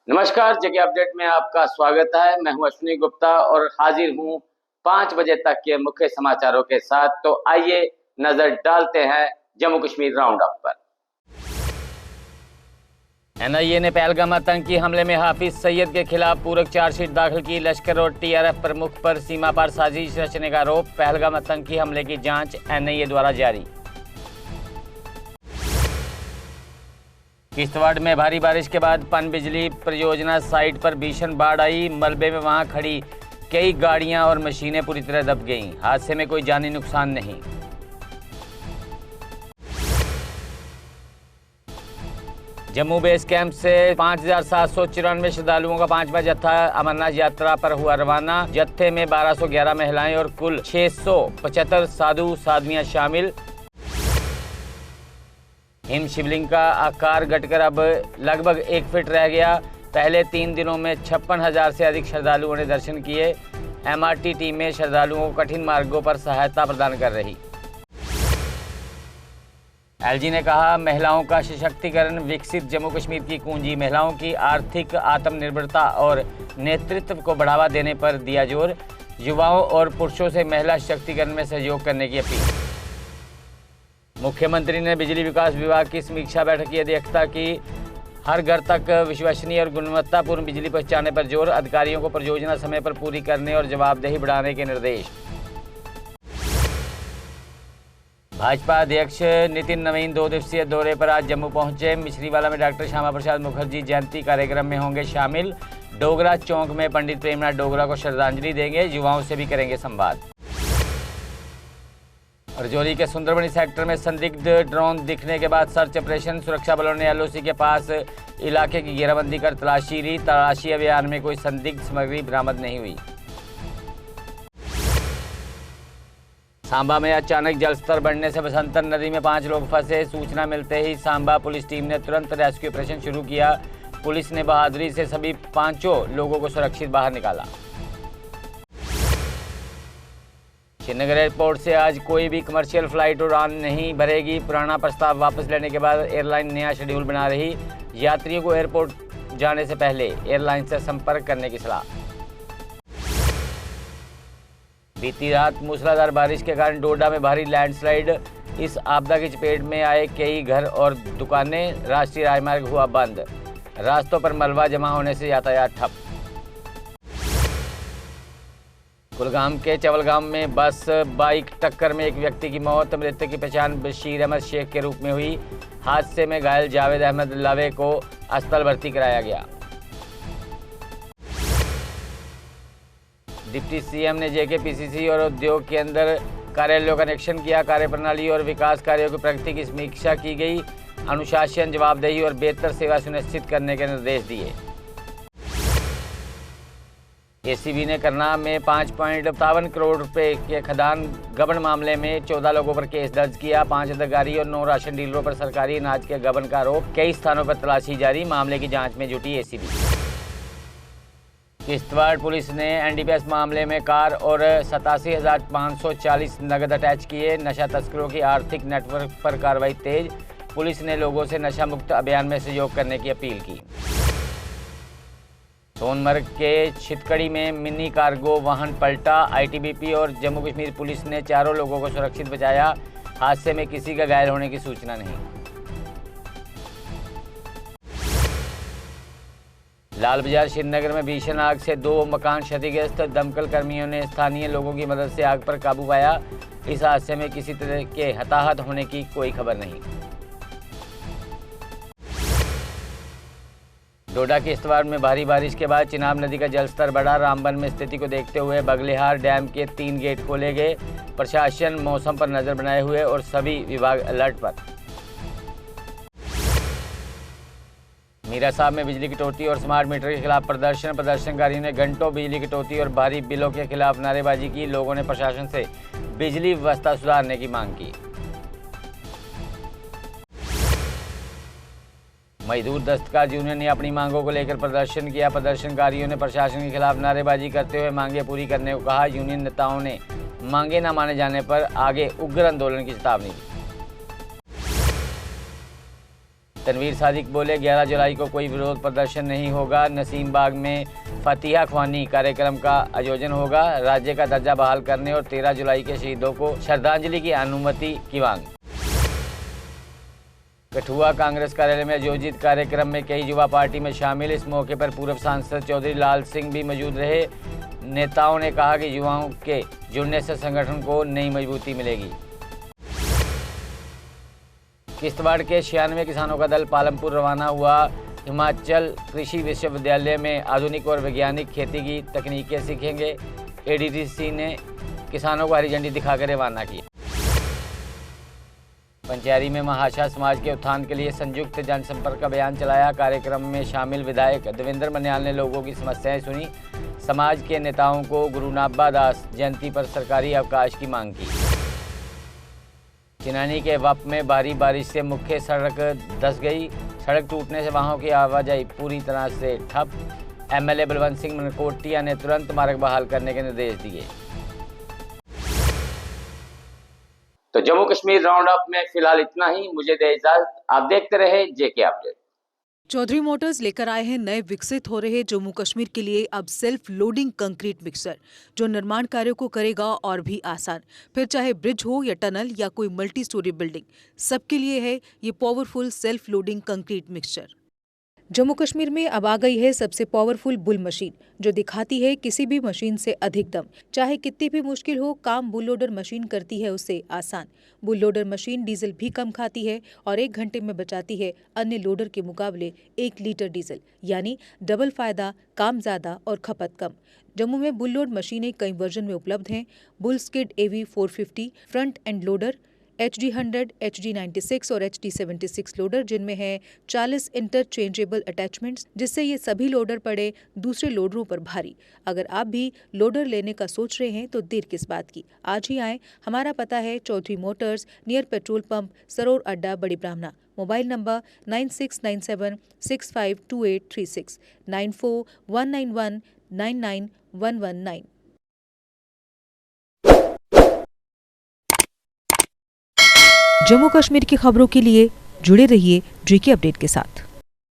नमस्कार, जगह अपडेट में आपका स्वागत है। मैं हूं अश्विनी गुप्ता और हाजिर हूं 5 बजे तक के मुख्य समाचारों के साथ। तो आइए नजर डालते हैं जम्मू कश्मीर राउंड अप पर। एनआईए ने पहलगाम आतंकी हमले में हाफिज सईद के खिलाफ पूरक चार्जशीट दाखिल की। लश्कर और टीआरएफ प्रमुख पर सीमा पार साजिश रचने का आरोप। पहलगाम आतंकी हमले की जांच एनआईए द्वारा जारी। किश्तवाड़ में भारी बारिश के बाद पनबिजली परियोजना साइट पर भीषण बाढ़ आई। मलबे में वहां खड़ी कई गाड़ियां और मशीनें पूरी तरह दब गईं। हादसे में कोई जानी नुकसान नहीं। जम्मू बेस कैंप से 5,794 श्रद्धालुओं का 5वां जत्था अमरनाथ यात्रा पर हुआ रवाना। जत्थे में 1211 महिलाएं और कुल 675 साधु साध्वियां शामिल। हिम शिवलिंग का आकार घटकर अब लगभग 1 फीट रह गया। पहले 3 दिनों में 56,000 से अधिक श्रद्धालुओं ने दर्शन किए। एमआरटी टीमें श्रद्धालुओं को कठिन मार्गों पर सहायता प्रदान कर रही। एलजी ने कहा, महिलाओं का सशक्तिकरण विकसित जम्मू कश्मीर की कुंजी। महिलाओं की आर्थिक आत्मनिर्भरता और नेतृत्व को बढ़ावा देने पर दिया जोर। युवाओं और पुरुषों से महिला सशक्तिकरण में सहयोग करने की अपील। मुख्यमंत्री ने बिजली विकास विभाग की समीक्षा बैठक की अध्यक्षता की। हर घर तक विश्वसनीय और गुणवत्तापूर्ण बिजली पहुंचाने पर जोर। अधिकारियों को परियोजना समय पर पूरी करने और जवाबदेही बढ़ाने के निर्देश। भाजपा अध्यक्ष नितिन नवीन 2 दिवसीय दौरे पर आज जम्मू पहुंचे। मिश्रीवाला में डॉक्टर श्यामा प्रसाद मुखर्जी जयंती कार्यक्रम में होंगे शामिल। डोगरा चौक में पंडित प्रेमनाथ डोगरा को श्रद्धांजलि देंगे। युवाओं से भी करेंगे संवाद। रजौरी के सुंदरबनी सेक्टर में संदिग्ध ड्रोन दिखने के बाद सर्च ऑपरेशन। सुरक्षा बलों ने एलओसी के पास इलाके की घेराबंदी कर तलाशी ली। तलाशी अभियान में कोई संदिग्ध सामग्री बरामद नहीं हुई। सांबा में अचानक जलस्तर बढ़ने से बसंतर नदी में 5 लोग फंसे। सूचना मिलते ही सांबा पुलिस टीम ने तुरंत रेस्क्यू ऑपरेशन शुरू किया। पुलिस ने बहादुरी से सभी 5 लोगों को सुरक्षित बाहर निकाला। श्रीनगर एयरपोर्ट से आज कोई भी कमर्शियल फ्लाइट उड़ान नहीं भरेगी। पुराना प्रस्ताव वापस लेने के बाद एयरलाइन नया शेड्यूल बना रही। यात्रियों को एयरपोर्ट जाने से पहले एयरलाइन से संपर्क करने की सलाह। बीती रात मूसलाधार बारिश के कारण डोडा में भारी लैंडस्लाइड। इस आपदा की चपेट में आए कई घर और दुकानें। राष्ट्रीय राजमार्ग हुआ बंद। रास्तों पर मलबा जमा होने से यातायात ठप। कुलगाम के चवलगाम में बस बाइक टक्कर में एक व्यक्ति की मौत। मृतक की पहचान बशीर अहमद शेख के रूप में हुई। हादसे में घायल जावेद अहमद लावे को अस्पताल भर्ती कराया गया। डिप्टी सीएम ने जेकेपीसीसी और उद्योग के अंदर कार्यालयों का निरीक्षण किया। कार्यप्रणाली और विकास कार्यों की प्रगति की समीक्षा की गई। अनुशासन, जवाबदेही और बेहतर सेवा सुनिश्चित करने के निर्देश दिए। एसीबी ने करनाल में 5.57 करोड़ रुपए के खदान गबन मामले में 14 लोगों पर केस दर्ज किया। 5 अधिकारी और 9 राशन डीलरों पर सरकारी अनाज के गबन का आरोप। कई स्थानों पर तलाशी जारी। मामले की जांच में जुटी एसीबी। किश्तवाड़ पुलिस ने एनडीपीएस मामले में कार और 87,540 नकद अटैच किए। नशा तस्करों की आर्थिक नेटवर्क पर कार्रवाई तेज। पुलिस ने लोगों से नशा मुक्त अभियान में सहयोग करने की अपील की। सोनमर्ग के छितकड़ी में मिनी कार्गो वाहन पलटा। आईटीबीपी और जम्मू कश्मीर पुलिस ने 4 लोगों को सुरक्षित बचाया। हादसे में किसी का घायल होने की सूचना नहीं। लाल बाजार श्रीनगर में भीषण आग से 2 मकान क्षतिग्रस्त। दमकल कर्मियों ने स्थानीय लोगों की मदद से आग पर काबू पाया। इस हादसे में किसी तरह के हताहत होने की कोई खबर नहीं। डोडा के किश्तवाड़ में भारी बारिश के बाद चिनाब नदी का जलस्तर बढ़ा। रामबन में स्थिति को देखते हुए बगलेहार डैम के 3 गेट खोले गए। प्रशासन मौसम पर नजर बनाए हुए और सभी विभाग अलर्ट पर। मीरा साहब में बिजली कटौती और स्मार्ट मीटर के खिलाफ प्रदर्शन। प्रदर्शनकारियों ने घंटों बिजली कटौती और भारी बिलों के खिलाफ नारेबाजी की। लोगों ने प्रशासन से बिजली व्यवस्था सुधारने की मांग की। मजदूर दस्तकार यूनियन ने अपनी मांगों को लेकर प्रदर्शन किया। प्रदर्शनकारियों ने प्रशासन के खिलाफ नारेबाजी करते हुए मांगे पूरी करने को कहा। यूनियन नेताओं ने मांगे न माने जाने पर आगे उग्र आंदोलन की चेतावनी दी। तनवीर सादिक बोले 11 जुलाई को कोई विरोध प्रदर्शन नहीं होगा। नसीम बाग में फतिहा ख्वानी कार्यक्रम का आयोजन होगा। राज्य का दर्जा बहाल करने और 13 जुलाई के शहीदों को श्रद्धांजलि की अनुमति की मांग। कठुआ कांग्रेस कार्यालय में आयोजित कार्यक्रम में कई युवा पार्टी में शामिल। इस मौके पर पूर्व सांसद चौधरी लाल सिंह भी मौजूद रहे। नेताओं ने कहा कि युवाओं के जुड़ने से संगठन को नई मजबूती मिलेगी। किश्तवाड़ के 96 किसानों का दल पालमपुर रवाना हुआ। हिमाचल कृषि विश्वविद्यालय में आधुनिक और वैज्ञानिक खेती की तकनीकें सीखेंगे। एडीटीसी ने किसानों को हरी झंडी दिखाकर रवाना किया। पंचैरी में महाशा समाज के उत्थान के लिए संयुक्त जनसंपर्क अभियान चलाया। कार्यक्रम में शामिल विधायक देवेंद्र मन्याल ने लोगों की समस्याएं सुनी। समाज के नेताओं को गुरु नानक दास जयंती पर सरकारी अवकाश की मांग की। चिनानी के वप में भारी बारिश से मुख्य सड़क धंस गई। सड़क टूटने से वाहनों की आवाजाही पूरी तरह से ठप। एमएलए बलवंत सिंह मनकोटिया ने तुरंत मार्ग बहाल करने के निर्देश दिए। तो जम्मू कश्मीर राउंड अप में फिलहाल इतना ही। मुझे दे इजाजत। आप देखते रहे जेके अपडेट। चौधरी मोटर्स लेकर आए हैं नए विकसित हो रहे जम्मू कश्मीर के लिए अब सेल्फ लोडिंग कंक्रीट मिक्सर, जो निर्माण कार्यों को करेगा और भी आसान। फिर चाहे ब्रिज हो या टनल या कोई मल्टी स्टोरी बिल्डिंग, सबके लिए है ये powerful self loading concrete mixture. Jammu Kashmir में अब आ गई है सबसे पावरफुल बुल मशीन, जो दिखाती है किसी भी मशीन से अधिक दम। चाहे कितनी भी मुश्किल हो, काम बुल लोडर मशीन करती है उसे आसान। बुल लोडर मशीन डीजल भी कम खाती है और 1 घंटे में बचाती है अन्य लोडर के मुकाबले 1 लीटर डीजल, यानी डबल फायदा, काम ज्यादा और खपत कम। जम्मू में बुल लोड मशीनें कई वर्जन में उपलब्ध हैं। Bull skid AV 450 front end loader, HD100, HD96 और HD76 लोडर, जिनमें है 40 इंटरचेंजेबल अटैचमेंट्स, जिससे ये सभी लोडर पड़े दूसरे लोडरों पर भारी। अगर आप भी लोडर लेने का सोच रहे हैं तो देर किस बात की, आज ही आएँ। हमारा पता है Chaudhary motors, near petrol pump, Saror Adda, Bari ब्राह्मणा। Mobile number 9697652836, 9419199119। जम्मू कश्मीर की खबरों के लिए जुड़े रहिए जेके अपडेट के साथ।